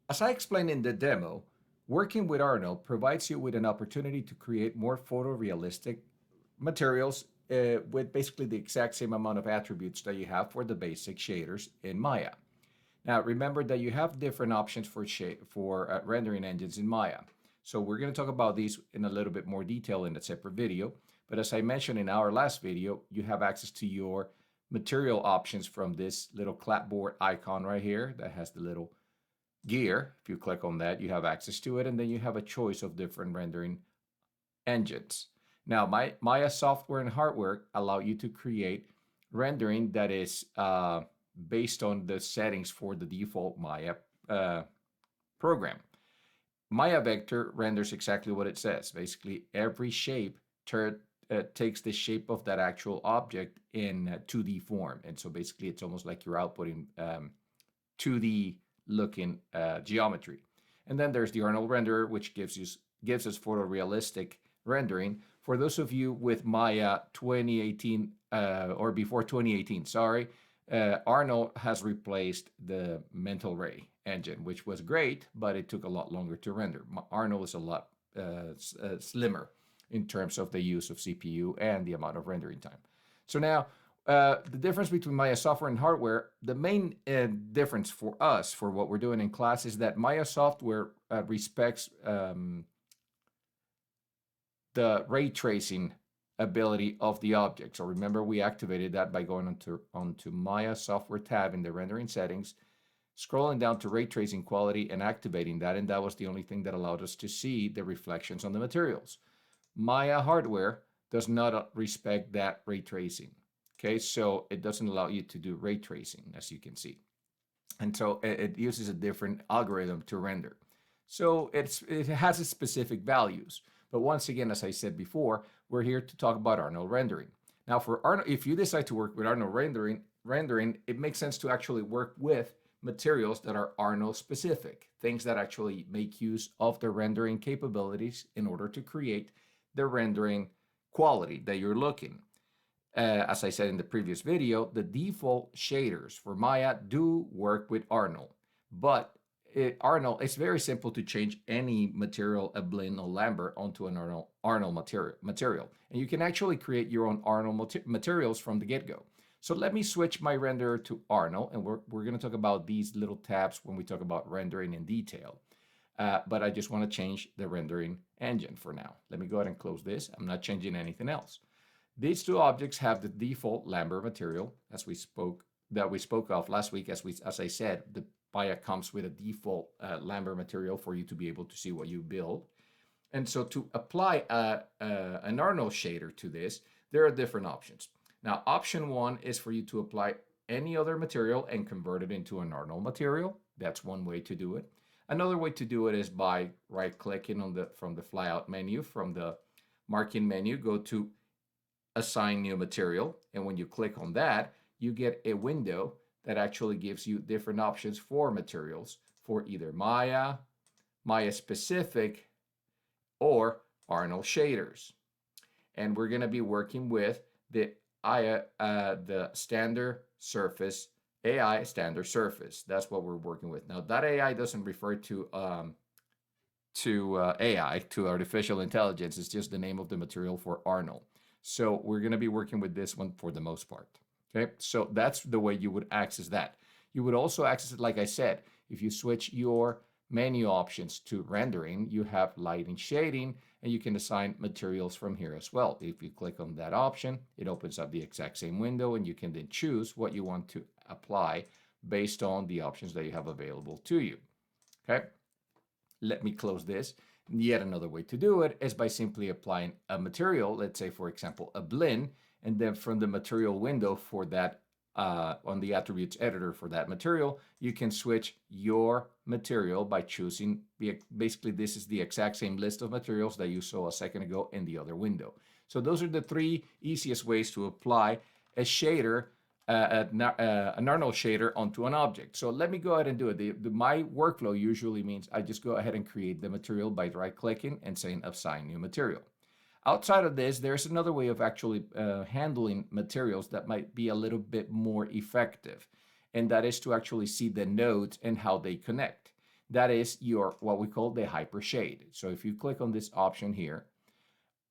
As I explained in the demo, working with Arnold provides you with an opportunity to create more photorealistic materials with basically the exact same amount of attributes that you have for the basic shaders in Maya. Now, remember that you have different options for rendering engines in Maya. So we're going to talk about these in a little bit more detail in a separate video. But as I mentioned in our last video, you have access to your material options from this little clapboard icon right here that has the little gear. If you click on that, you have access to it, and then you have a choice of different rendering engines. Now, Maya software and hardware allow you to create rendering that is based on the settings for the default Maya program. Maya Vector renders exactly what it says. Basically, every shape takes the shape of that actual object in 2D form. And so basically, it's almost like you're outputting 2D looking geometry. And then there's the Arnold renderer, which gives us photorealistic rendering. For those of you with Maya 2018 or before 2018, sorry, Arnold has replaced the Mental Ray engine, which was great, but it took a lot longer to render. Arnold is a lot slimmer in terms of the use of CPU and the amount of rendering time. So now, the difference between Maya software and hardware, the main difference for us, for what we're doing in class, is that Maya software respects the ray tracing ability of the object. So remember, we activated that by going onto Maya software tab in the rendering settings, scrolling down to ray tracing quality and activating that, and that was the only thing that allowed us to see the reflections on the materials. Maya hardware does not respect that ray tracing. Okay, so it doesn't allow you to do ray tracing, as you can see. And so it uses a different algorithm to render. So it has its specific values. But once again, as I said before, we're here to talk about Arnold rendering. Now, for Arnold, if you decide to work with Arnold rendering, it makes sense to actually work with materials that are Arnold specific, things that actually make use of the rendering capabilities in order to create the rendering quality that you're looking. As I said in the previous video, the default shaders for Maya do work with Arnold, but Arnold, it's very simple to change any material, a Blinn or Lambert, onto an Arnold material. And you can actually create your own Arnold materials from the get-go. So let me switch my renderer to Arnold, and we're going to talk about these little tabs when we talk about rendering in detail. But I just want to change the rendering engine for now. Let me go ahead and close this. I'm not changing anything else. These two objects have the default Lambert material, as we spoke of last week. As I said, the Maya comes with a default Lambert material for you to be able to see what you build. And so to apply an Arnold shader to this, there are different options. Now, option one is for you to apply any other material and convert it into an Arnold material. That's one way to do it. Another way to do it is by right-clicking from the flyout menu, from the marking menu, go to Assign New Material. And when you click on that, you get a window that actually gives you different options for materials for either Maya, Maya specific, or Arnold shaders. And we're going to be working with the standard surface, AI standard surface. That's what we're working with. Now, that AI doesn't refer to AI, to artificial intelligence. It's just the name of the material for Arnold. So we're going to be working with this one for the most part. Okay, so that's the way you would access that. You would also access it, like I said, if you switch your menu options to rendering, you have lighting, shading, and you can assign materials from here as well. If you click on that option, it opens up the exact same window, and you can then choose what you want to apply based on the options that you have available to you. Okay, let me close this. Yet another way to do it is by simply applying a material, let's say, for example, a Blinn, and then from the material window for that, on the attributes editor for that material, you can switch your material by choosing, basically this is the exact same list of materials that you saw a second ago in the other window. So those are the three easiest ways to apply a shader, an Arnold shader onto an object. So let me go ahead and do it. My workflow usually means I just go ahead and create the material by right-clicking and saying Assign New Material. Outside of this, there's another way of actually handling materials that might be a little bit more effective, and that is to actually see the nodes and how they connect. That is your what we call the hyper shade. So if you click on this option here,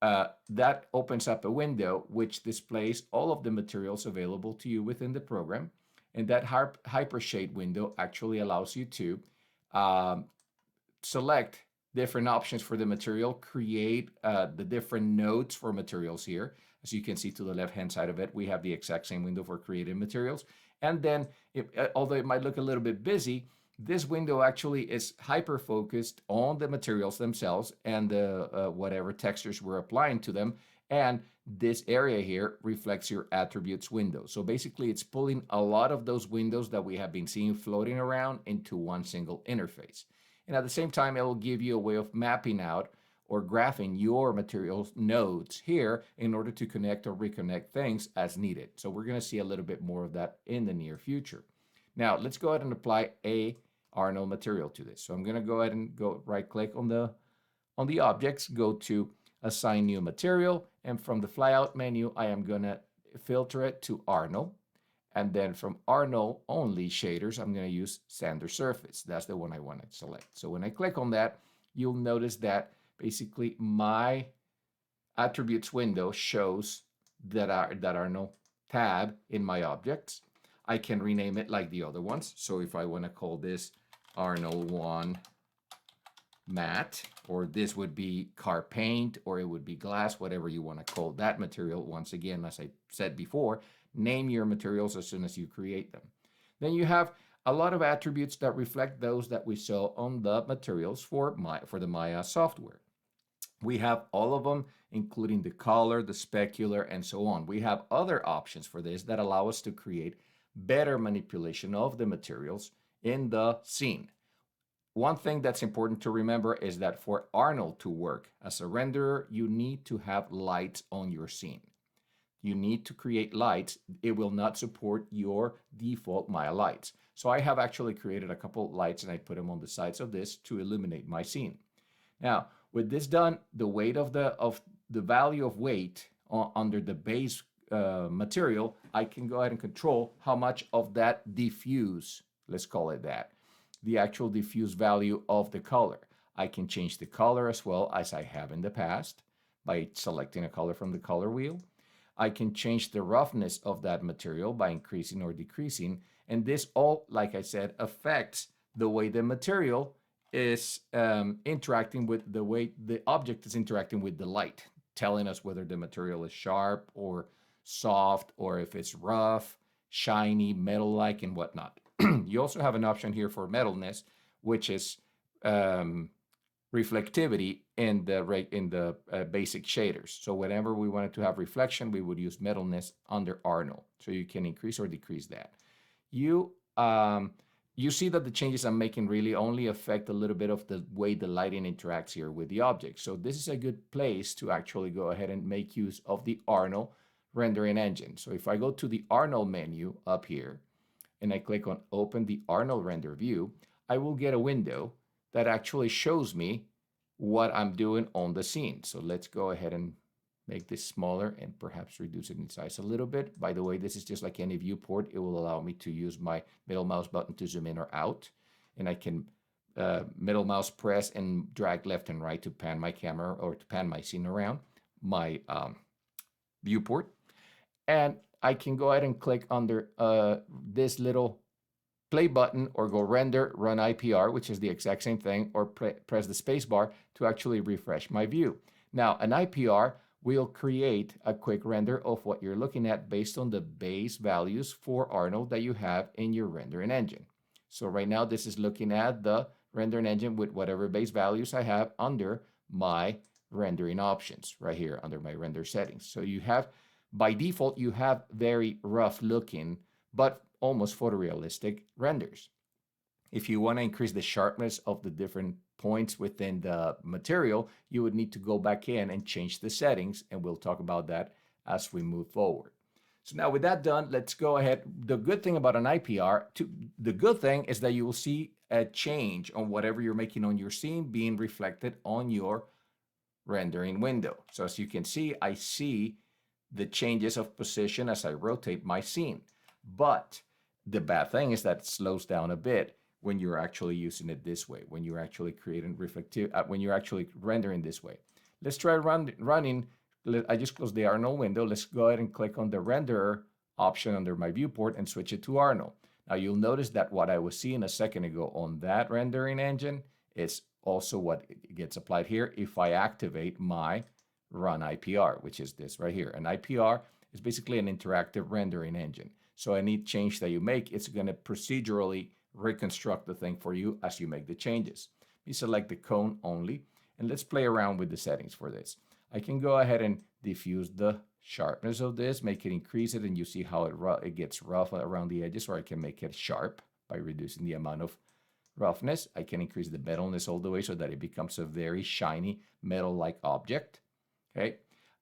that opens up a window which displays all of the materials available to you within the program. And that hyper shade window actually allows you to um, select different options for the material, create the different nodes for materials here. As you can see to the left-hand side of it, we have the exact same window for creating materials. And then, although it might look a little bit busy, this window actually is hyper-focused on the materials themselves and the whatever textures we're applying to them. And this area here reflects your attributes window. So basically, it's pulling a lot of those windows that we have been seeing floating around into one single interface. And at the same time, it will give you a way of mapping out or graphing your materials nodes here in order to connect or reconnect things as needed. So we're going to see a little bit more of that in the near future. Now, let's go ahead and apply a Arnold material to this. So I'm going to go ahead and go right click on the objects, go to assign new material, and from the flyout menu, I am going to filter it to Arnold. And then from Arnold only shaders, I'm going to use Sander Surface. That's the one I want to select. So when I click on that, you'll notice that basically my attributes window shows that Arnold tab in my objects. I can rename it like the other ones. So if I want to call this Arnold 1 matte, or this would be car paint, or it would be glass, whatever you want to call that material. Once again, as I said before, name your materials as soon as you create them. Then you have a lot of attributes that reflect those that we saw on the materials for the Maya software. We have all of them, including the color, the specular, and so on. We have other options for this that allow us to create better manipulation of the materials in the scene. One thing that's important to remember is that for Arnold to work as a renderer, you need to have lights on your scene. You need to create lights. It will not support your default Maya lights. So I have actually created a couple lights and I put them on the sides of this to illuminate my scene. Now, with this done, the weight of the value of weight under the base material, I can go ahead and control how much of that diffuse, let's call it that, the actual diffuse value of the color. I can change the color as well as I have in the past by selecting a color from the color wheel. I can change the roughness of that material by increasing or decreasing. And this all, like I said, affects the way the material is interacting with the way the object is interacting with the light, telling us whether the material is sharp or soft, or if it's rough, shiny, metal-like, and whatnot. You also have an option here for metalness, which is reflectivity in the basic shaders. So whenever we wanted to have reflection, we would use metalness under Arnold. So you can increase or decrease that. You see that the changes I'm making really only affect a little bit of the way the lighting interacts here with the object. So this is a good place to actually go ahead and make use of the Arnold rendering engine. So if I go to the Arnold menu up here and I click on Open the Arnold Render View, I will get a window that actually shows me what I'm doing on the scene. So let's go ahead and make this smaller and perhaps reduce it in size a little bit. By the way, this is just like any viewport. It will allow me to use my middle mouse button to zoom in or out. And I can middle mouse press and drag left and right to pan my camera or to pan my scene around my viewport. And I can go ahead and click under this little play button or go render, run IPR, which is the exact same thing, or press the space bar to actually refresh my view. Now, an IPR will create a quick render of what you're looking at based on the base values for Arnold that you have in your rendering engine. So right now, this is looking at the rendering engine with whatever base values I have under my rendering options right here under my render settings. So you have, by default, you have very rough looking, but almost photorealistic renders. If you want to increase the sharpness of the different points within the material, you would need to go back in and change the settings, and we'll talk about that as we move forward. So now with that done, let's go ahead. The good thing about an IPR, the good thing is that you will see a change on whatever you're making on your scene being reflected on your rendering window. So as you can see, I see the changes of position as I rotate my scene. But the bad thing is that it slows down a bit when you're actually using it this way, when you're actually creating reflective, when you're actually rendering this way. Let's try running. I just closed the Arnold window. Let's go ahead and click on the renderer option under my viewport and switch it to Arnold. Now you'll notice that what I was seeing a second ago on that rendering engine is also what gets applied here if I activate my run IPR, which is this right here. An IPR is basically an interactive rendering engine. So any change that you make, it's going to procedurally reconstruct the thing for you as you make the changes. We select the cone only, and let's play around with the settings for this. I can go ahead and diffuse the sharpness of this, make it increase it, and you see how it gets rough around the edges, or I can make it sharp by reducing the amount of roughness. I can increase the metalness all the way so that it becomes a very shiny metal-like object. Okay,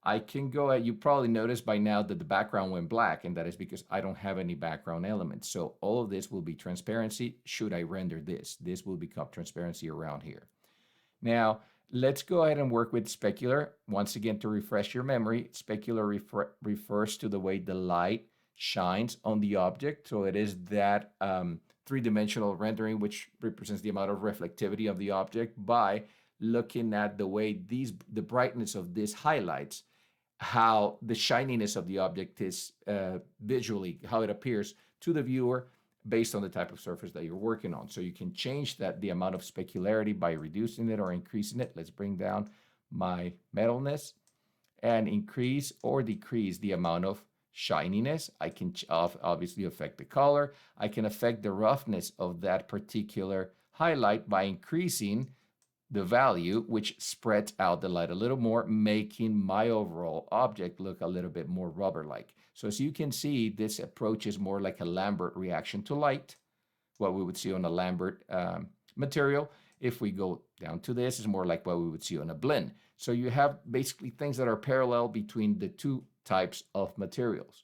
I can go ahead, you probably noticed by now that the background went black, and that is because I don't have any background elements. So all of this will be transparency should I render this. This will become transparency around here. Now, let's go ahead and work with specular. Once again, to refresh your memory, specular refers to the way the light shines on the object. So it is that three-dimensional rendering, which represents the amount of reflectivity of the object by looking at the way the brightness of this highlights how the shininess of the object is visually, how it appears to the viewer based on the type of surface that you're working on. So you can change the amount of specularity by reducing it or increasing it. Let's bring down my metalness and increase or decrease the amount of shininess. I can obviously affect the color. I can affect the roughness of that particular highlight by increasing the value, which spreads out the light a little more, making my overall object look a little bit more rubber-like. So as you can see, this approach is more like a Lambert reaction to light, what we would see on a Lambert material. If we go down to this, it's more like what we would see on a blend. So you have basically things that are parallel between the two types of materials.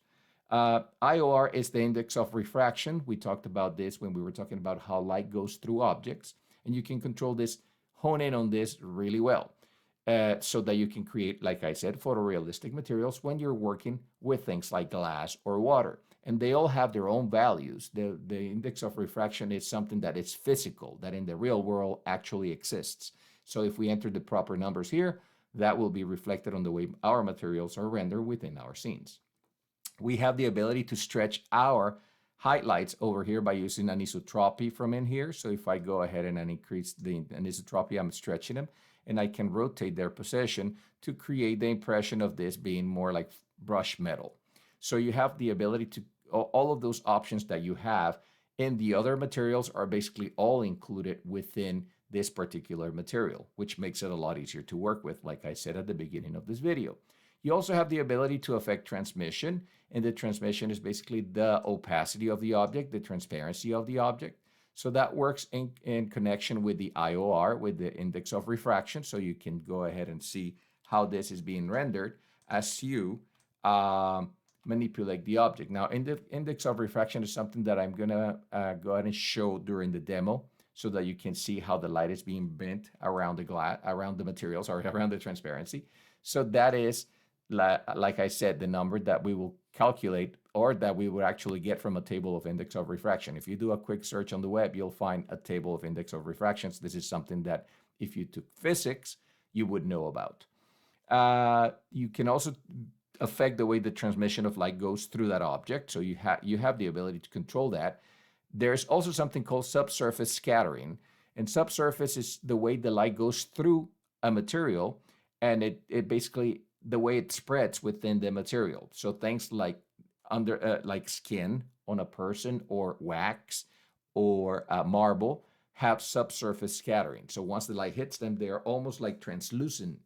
IOR is the index of refraction. We talked about this when we were talking about how light goes through objects, and you can control this, hone in on this really well so that you can create, like I said, photorealistic materials when you're working with things like glass or water. And they all have their own values. The index of refraction is something that is physical, that in the real world actually exists. So if we enter the proper numbers here, that will be reflected on the way our materials are rendered within our scenes. We have the ability to stretch our highlights over here by using anisotropy from in here. So if I go ahead and increase the anisotropy, I'm stretching them, and I can rotate their position to create the impression of this being more like brush metal. So you have the ability to, all of those options that you have in the other materials are basically all included within this particular material, which makes it a lot easier to work with, like I said at the beginning of this video. You also have the ability to affect transmission, and the transmission is basically the opacity of the object, the transparency of the object. So that works in connection with the IOR, with the index of refraction. So you can go ahead and see how this is being rendered as you manipulate the object. Now, the index of refraction is something that I'm gonna go ahead and show during the demo so that you can see how the light is being bent around the glass, around the materials, or around the transparency. So that is, like I said, the number that we will calculate or that we would actually get from a table of index of refraction. If you do a quick search on the web, you'll find a table of index of refractions. This is something that if you took physics, you would know about. You can also affect the way the transmission of light goes through that object. So you have the ability to control that. There's also something called subsurface scattering. And subsurface is the way the light goes through a material, and it basically the way it spreads within the material. So things like like skin on a person or wax or marble have subsurface scattering. So once the light hits them, they are almost like translucent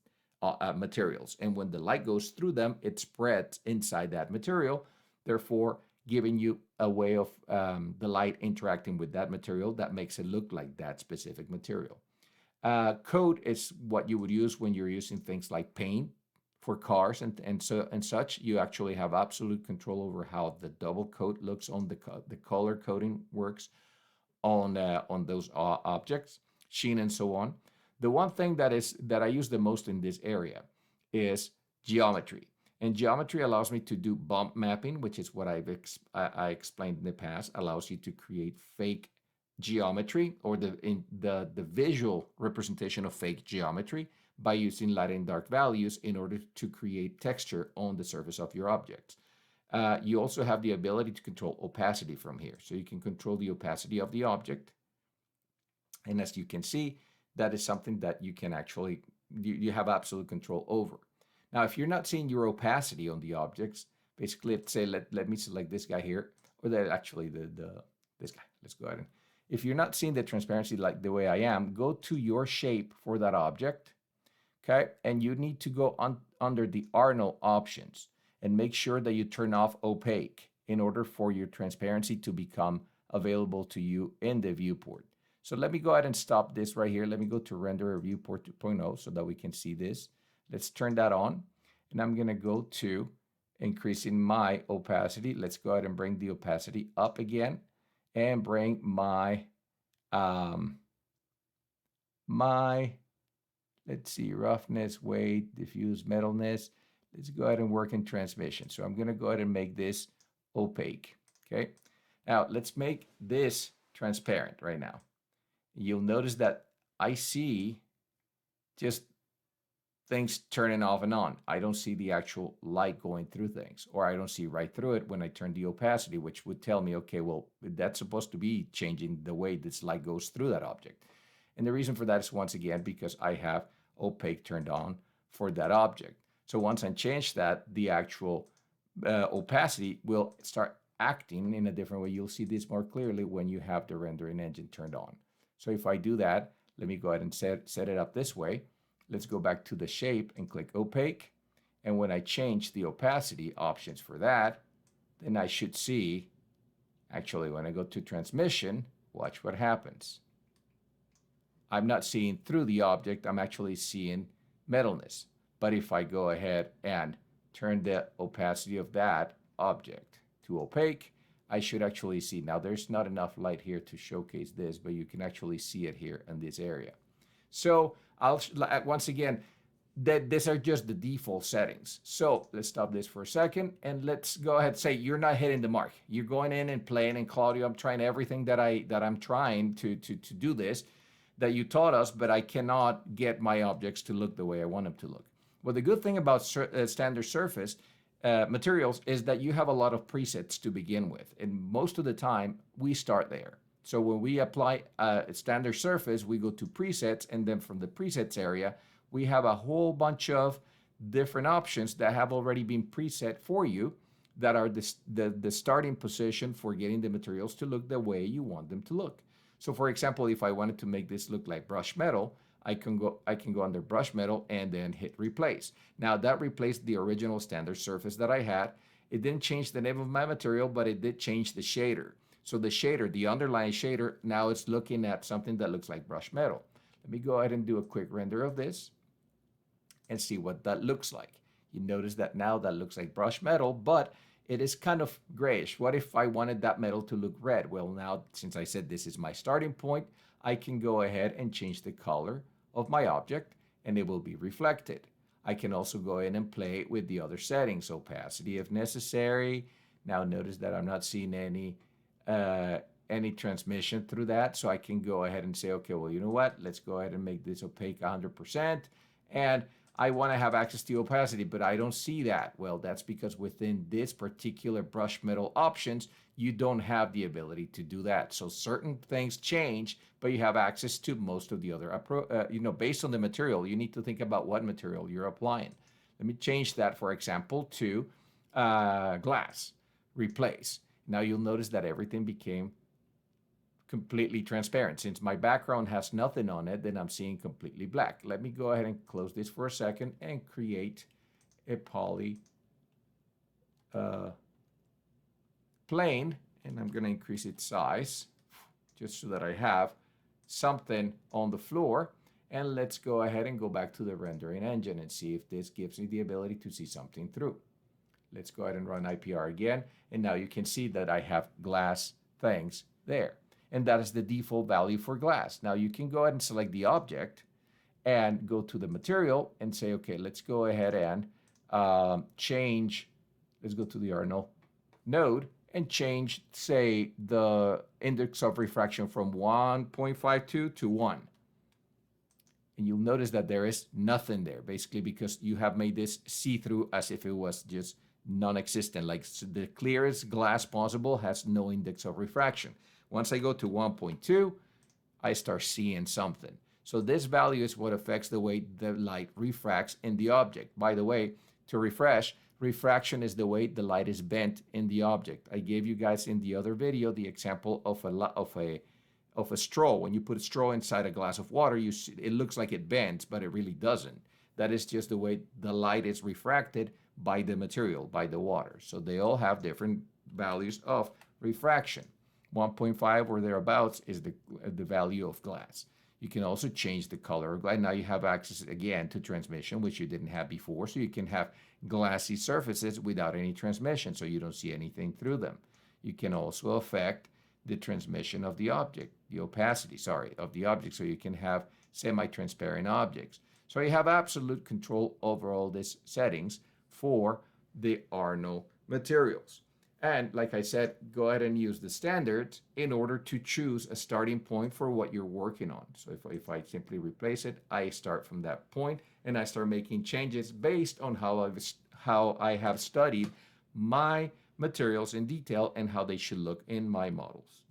materials. And when the light goes through them, it spreads inside that material, therefore giving you a way of the light interacting with that material that makes it look like that specific material. Code is what you would use when you're using things like paint for cars and such. You actually have absolute control over how the double coat looks on the color coding works on those objects, sheen and so on. The one thing that I use the most in this area is geometry. And geometry allows me to do bump mapping, which is what I explained in the past, allows you to create fake geometry or the visual representation of fake geometry by using light and dark values in order to create texture on the surface of your objects. You also have the ability to control opacity from here. So you can control the opacity of the object. And as you can see, that is something that you can actually, you have absolute control over. Now, if you're not seeing your opacity on the objects, basically, let's say, let me select this guy here, or that actually this guy. Let's go ahead and, if you're not seeing the transparency like the way I am, go to your shape for that object, okay? And you need to go under the Arnold options and make sure that you turn off opaque in order for your transparency to become available to you in the viewport. So let me go ahead and stop this right here. Let me go to render viewport 2.0 so that we can see this. Let's turn that on. And I'm gonna go to increasing my opacity. Let's go ahead and bring the opacity up again and bring my, let's see, roughness, weight, diffuse metalness. Let's go ahead and work in transmission. So I'm gonna go ahead and make this opaque, okay? Now let's make this transparent right now. You'll notice that I see just things turning off and on. I don't see the actual light going through things, or I don't see right through it when I turn the opacity, which would tell me, okay, well, that's supposed to be changing the way this light goes through that object. And the reason for that is, once again, because I have opaque turned on for that object. So once I change that, the actual opacity will start acting in a different way. You'll see this more clearly when you have the rendering engine turned on. So if I do that, let me go ahead and set it up this way. Let's go back to the shape and click opaque. And when I change the opacity options for that, then I should see, actually when I go to transmission, watch what happens. I'm not seeing through the object, I'm actually seeing metalness. But if I go ahead and turn the opacity of that object to opaque, I should actually see. Now there's not enough light here to showcase this, but you can actually see it here in this area. So I'll, once again, these are just the default settings. So let's stop this for a second and let's go ahead and say you're not hitting the mark. You're going in and playing, and Claudio, I'm trying everything that I'm trying to do this that you taught us, but I cannot get my objects to look the way I want them to look. Well, the good thing about standard surface materials is that you have a lot of presets to begin with, and most of the time we start there. So when we apply a standard surface, we go to presets, and then from the presets area, we have a whole bunch of different options that have already been preset for you that are the starting position for getting the materials to look the way you want them to look. So for example, if I wanted to make this look like brush metal, I can go under brush metal and then hit replace. Now that replaced the original standard surface that I had. It didn't change the name of my material, but it did change the shader. So the shader, the underlying shader, now it's looking at something that looks like brush metal. Let me go ahead and do a quick render of this and see what that looks like. You notice that now that looks like brush metal, but it is kind of grayish. What if I wanted that metal to look red? Well, now, since I said this is my starting point, I can go ahead and change the color of my object and it will be reflected. I can also go in and play with the other settings, opacity if necessary. Now notice that I'm not seeing any transmission through that, so I can go ahead and say, okay, well, you know what? Let's go ahead and make this opaque 100%. And I want to have access to opacity, but I don't see that. Well, that's because within this particular brush metal options, you don't have the ability to do that. So certain things change, but you have access to most of the other, based on the material. You need to think about what material you're applying. Let me change that, for example, to glass, replace. Now you'll notice that everything became completely transparent. Since my background has nothing on it, then I'm seeing completely black. Let me go ahead and close this for a second and create a poly plane, and I'm going to increase its size just so that I have something on the floor. And let's go ahead and go back to the rendering engine and see if this gives me the ability to see something through. Let's go ahead and run IPR again, and now you can see that I have glass things there. And that is the default value for glass. Now you can go ahead and select the object and go to the material and say, okay, let's go ahead and change. Let's go to the Arnold node and change, say, the index of refraction from 1.52 to 1. And you'll notice that there is nothing there, basically because you have made this see-through as if it was just non-existent. Like the clearest glass possible has no index of refraction. Once I go to 1.2, I start seeing something. So this value is what affects the way the light refracts in the object. By the way, to refresh, refraction is the way the light is bent in the object. I gave you guys in the other video the example of a straw. When you put a straw inside a glass of water, you see, it looks like it bends, but it really doesn't. That is just the way the light is refracted by the material, by the water. So they all have different values of refraction. 1.5 or thereabouts is the value of glass. You can also change the color of glass. Now you have access again to transmission, which you didn't have before. So you can have glassy surfaces without any transmission, so you don't see anything through them. You can also affect the transmission of the object, the opacity, of the object, so you can have semi-transparent objects. So you have absolute control over all these settings for the Arnold materials. And like I said, go ahead and use the standards in order to choose a starting point for what you're working on. So if I simply replace it, I start from that point and I start making changes based on how I have studied my materials in detail and how they should look in my models.